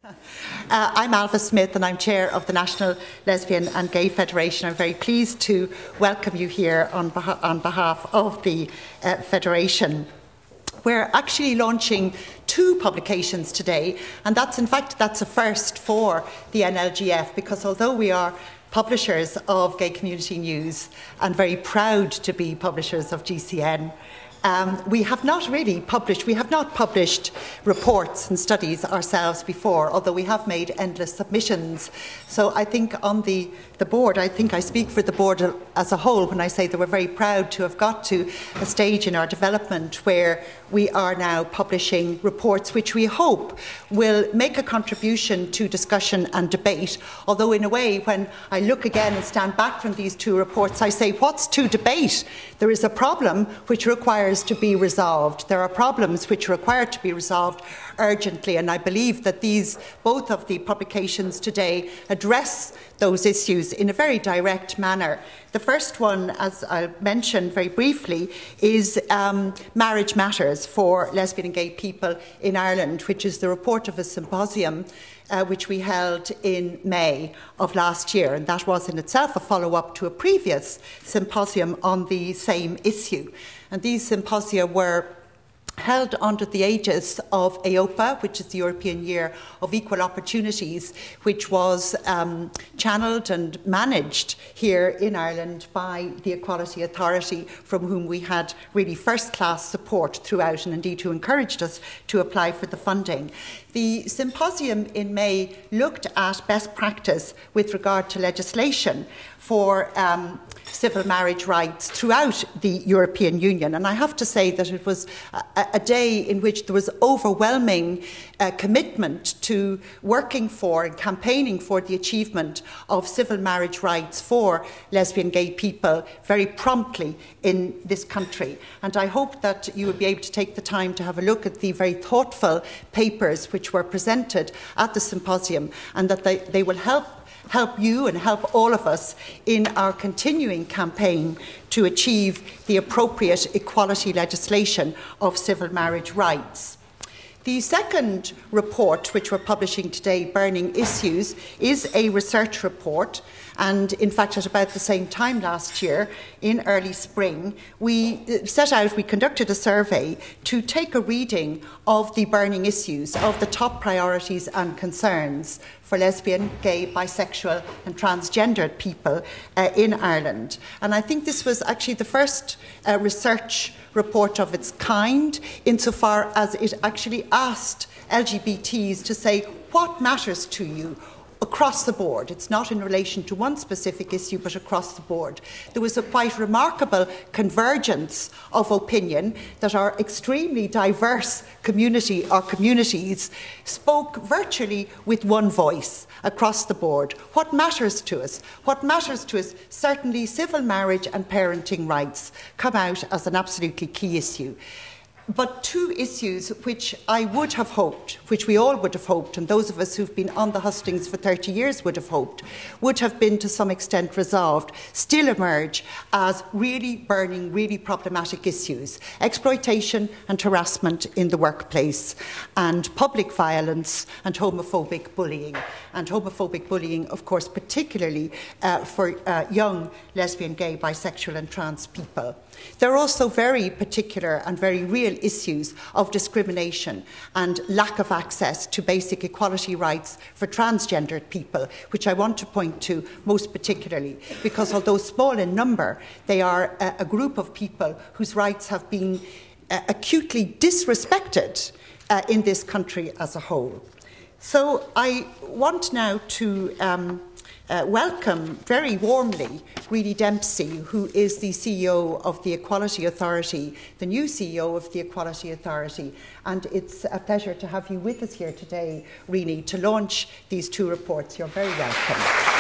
I'm Ailbhe Smyth and I'm Chair of the National Lesbian and Gay Federation. I'm very pleased to welcome you here on behalf of the Federation. We're actually launching two publications today, and that's a first for the NLGF, because although we are publishers of gay community news and very proud to be publishers of GCN, we have not published reports and studies ourselves before, although we have made endless submissions. So I think on the board, I think I speak for the board as a whole when I say that we're very proud to have got to a stage in our development where we are now publishing reports which we hope will make a contribution to discussion and debate. Although in a way, when I look again and stand back from these two reports, I say, what's to debate? There is a problem which requires to be resolved. There are problems which require to be resolved urgently, and I believe that both of the publications today address those issues in a very direct manner. The first one, as I'll mention very briefly, is Marriage Matters for Lesbian and Gay People in Ireland, which is the report of a symposium which we held in May of last year, and that was in itself a follow-up to a previous symposium on the same issue. And these symposia were held under the aegis of Ailbhe, which is the European Year of Equal Opportunities, which was channelled and managed here in Ireland by the Equality Authority, from whom we had really first-class support throughout, and indeed who encouraged us to apply for the funding. The symposium in May looked at best practice with regard to legislation for civil marriage rights throughout the European Union. And I have to say that it was a day in which there was overwhelming commitment to working for and campaigning for the achievement of civil marriage rights for lesbian gay people very promptly in this country. And I hope that you will be able to take the time to have a look at the very thoughtful papers which were presented at the symposium, and that they will help you and help all of us in our continuing campaign to achieve the appropriate equality legislation of civil marriage rights. The second report, which we're publishing today, Burning Issues, is a research report. And in fact, at about the same time last year, in early spring, we conducted a survey to take a reading of the burning issues, of the top priorities and concerns for lesbian, gay, bisexual and transgendered people in Ireland. And I think this was actually the first research report of its kind, insofar as it actually asked LGBTs to say, what matters to you? Across the board. It's not in relation to one specific issue, but across the board. There was a quite remarkable convergence of opinion that our extremely diverse communities spoke virtually with one voice across the board. What matters to us? What matters to us, certainly civil marriage and parenting rights come out as an absolutely key issue. But two issues which I would have hoped, which we all would have hoped, and those of us who've been on the hustings for 30 years would have hoped, would have been to some extent resolved, still emerge as really burning, really problematic issues: exploitation and harassment in the workplace, and public violence and homophobic bullying. And homophobic bullying, of course, particularly for young lesbian, gay, bisexual and trans people. There are also very particular and very real issues of discrimination and lack of access to basic equality rights for transgendered people, which I want to point to most particularly, because although small in number, they are a group of people whose rights have been acutely disrespected in this country as a whole. So I want now to welcome very warmly Renee Dempsey, who is the CEO of the Equality Authority, the new CEO of the Equality Authority. And it's a pleasure to have you with us here today, Renee, to launch these two reports. You're very welcome.